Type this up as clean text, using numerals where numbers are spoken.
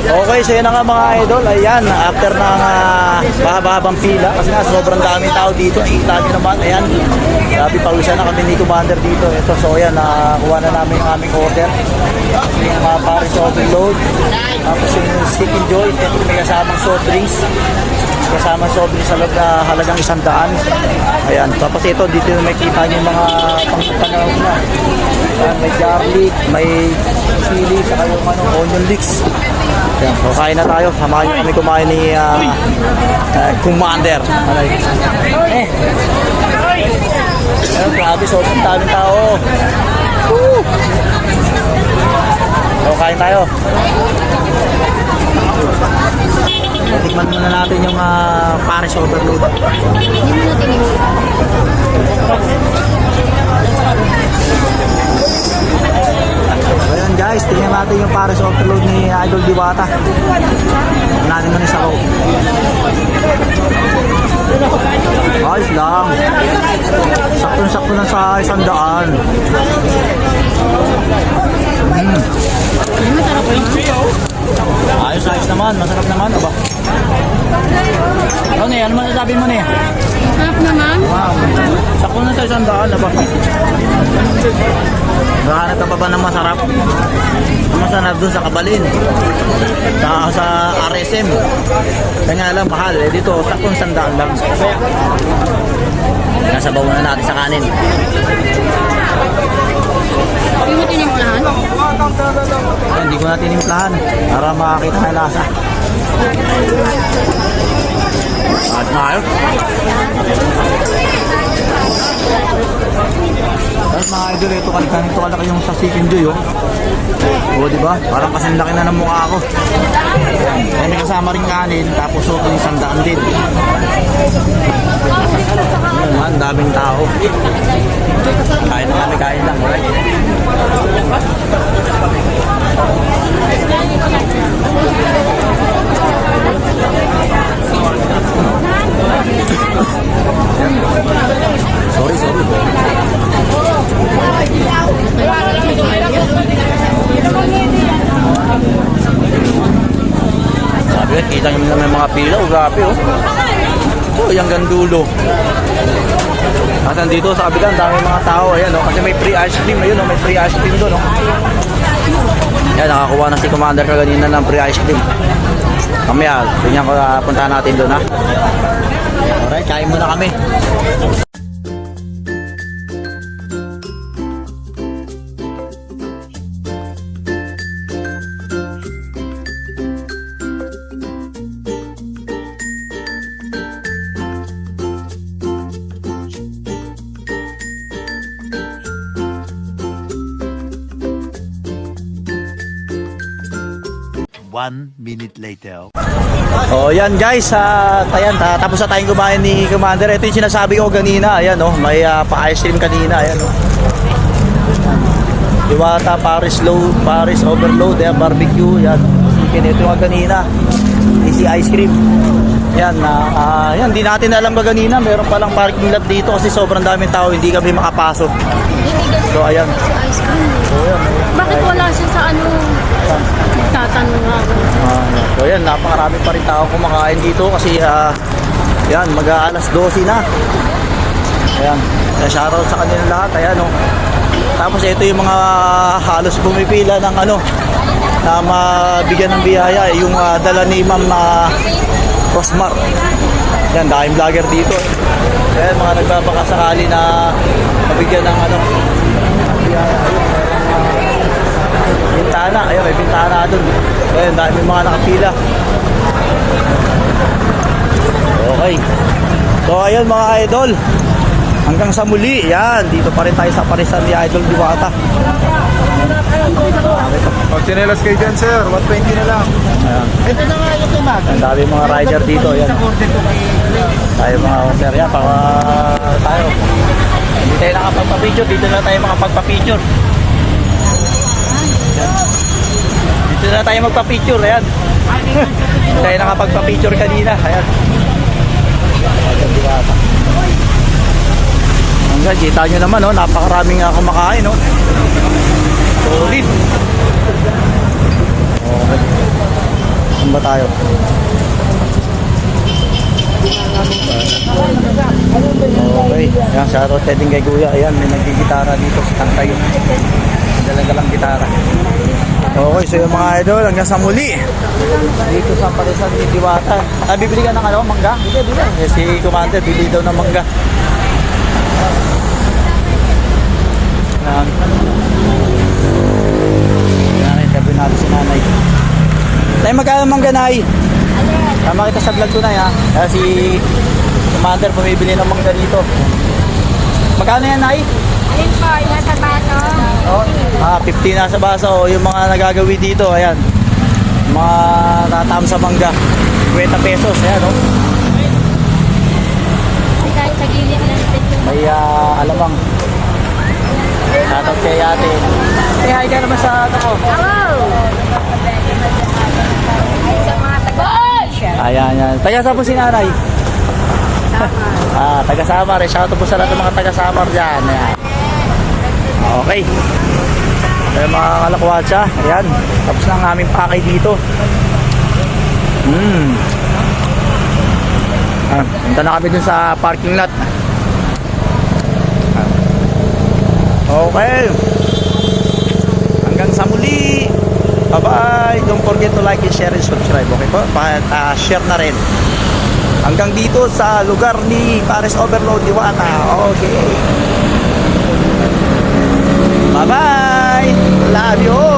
Okay, so yun na nga mga idol. Ayan, after ng mahaba-habang pila, kasi nga sobrang daming tao dito. Nakikita nyo naman, ayan. Sabi, pauwisan na kami ni Commander dito. Ito, so ayan, nakakuha na namin yung aming order. Yung mga Paris overload. Tapos yung stick and joy. Ito may kasamang soft drinks. Kasamang soft drinks sa loob na halagang 100. Ayan, tapos ito, dito may kita nyo yung mga pang-panahon na. Ayan, may garlic, may chili, saka yung onion leeks. Ayan, so kain na tayo. Samahan nyo kami kumain ni Commander. Ayan, grabe, sobrang daming tao. Woo! So kain tayo. Tikman muna natin yung Paris overload. Ayan guys, tingnan natin yung Paris overload ni Idol Diwata. Natin mo sa sabaw. Ayos lang. Sakto-sakto na sa 100. Ayos naman, masarap naman, aba. Ano yan? Ano masasabi mo niya? Sarap naman. Wow. Sakto na sa 100, aba. Nakahanap ka pa ba ng masarap? Masarap dun sa Kabalin. Sa RSM. Kaya nga lang, mahal. Eh, dito, saktong 100 lang. Nasabaw na natin sa kanin. Hindi mo tinimplahan? Hindi ko na tinimplahan para makakita ng lasa. At mahal. Tapos mga idol, ito kalaki yung sa Chicken Joy, oh. O, diba? Parang kasing laki na ng mukha ko. Kaya may kasama rin kanin, tapos so, yung 100 din. Ayan man, daming tao. Kain na kami, kain lang. Sorry. Sabi ko, kita nyo naman mga pila. Grabe, oh. Oh, yung gandulo. Kasi dito sa kabilang, dami mga tao. Ayan, oh. Kasi may free ice cream. Ayun, oh. May free ice cream doon, oh. Ayan, nakakuha na si Commander kaganina ng free ice cream. Kamaya, tingnan ko, puntahan natin doon, ha. Alright, kain muna kami. One minute later. Oh, yan guys, ayan, tapos na tayong kumain ni Commander. Ito yung sinasabi ko kanina, ayan, oh, may pa-ice cream kanina, ayan, oh. Diwata, Paris overload, ayan, barbecue, yan. Chicken, ito yung kanina. Easy ice cream. Yan, yan, di natin alam ba kanina, meron palang parking lot dito kasi sobrang daming tao, hindi kami makapasok. So, ayan. Ice cream. So, ayan. Bakit wala siya sa ano? Tatanong nga ako. So yan, napakarami pa rin tao kumakain dito kasi yan, mag-aalas 12 na. Ayan, shoutout sa kanila lahat. Ayan, oh. Tapos ito yung mga halos pumipila ng na mabigyan ng biyaya, yung dala ni Ma'am Rosmar. Yan, daming vlogger dito. Ayan, mga nagbabakasakali na mabigyan ng biyaya. Bintana, ayun, may bintana doon. Ayun, dahil may mga nakapila. Okay. So ayun mga idol, hanggang sa muli. Yan, dito pa rin tayo sa parisan ni Idol Diwata. Pag chinelas kayo dyan, sir, 120 na lang. Ayan. Ito na nga yung timag. Ang dami mga rider dito. Yan. Tayo mga officer yan, para tayo. Hindi tayo nakapagpa-picture, dito na tayo makapagpa-picture. Dito na tayo magpa-picture, ayan. Tayo nakapagpa-picture kanina, ayan. Idol Diwata. Hanggang, kita nyo naman, oh, napakaraming kumakain, oh. Solid. Okay. Saan ba tayo? Okay. Yan, shoutout din kay Kuya. Ayan, may nagigitara dito sa Tangkayo. Dala-dalang gitara. Okay, so yung mga idol, hanggang sa muli. Dito sa Parisan ni Diwata. Bibili ka ng ano, mangga? Bili. Si Commander, bili daw ng mangga. Yan, interview natin si nanay. Tay, magkano mangga, nay? Tama kita sa vlog ko na, ha? Si Commander, bumibili ng mangga dito. Magkano yan, nay? Alin po, yung sa baso. Oh, 50 na sa baso. Yung mga nagagawi dito, ayan. Mga tatam sa mangga. 20 pesos, ayan, oh. Kahit sa gilid lang din. May alamang. Shoutout kay ate. Say hi ka naman sa ano ko. Hello! Ay, sa mga taga-Asia. Ayan, yan. Taga saan po si nanay? Taga Samar. Shoutout po sa lahat ng mga taga Samar dyan. Ayan. Okay. Ayan mga kalakwatsa. Ayan. Tapos na ang aming pakay dito. Punta na kami dun sa parking lot. Okay. Hanggang sa muli. Bye-bye. Don't forget to like and share and subscribe. Okay po? Share na rin. Hanggang dito sa lugar ni Paris Overload Diwata. Okay. Bye-bye. Love you.